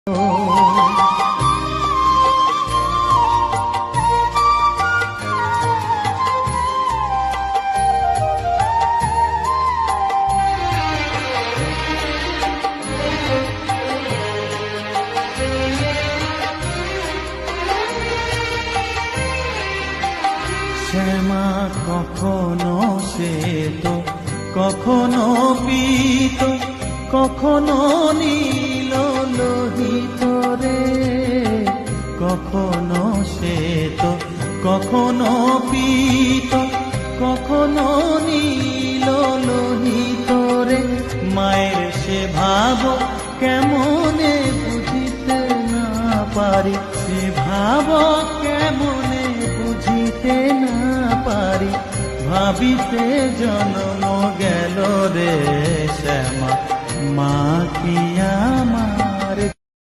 শ্যামা কখনো শ্বেত, কখনো পীত, কখনো নীল লোহিত রে। কখনো শ্বেত, কখনো পীত, কখনো নীল লোহিত রে। মায়ের সে ভাব কেমনে বুঝিতে না পারি, সে ভাব কেমনে বুঝিতে না পারি। ভাবিতে জন্ম গেল রে শ্যামা, মা কি আমার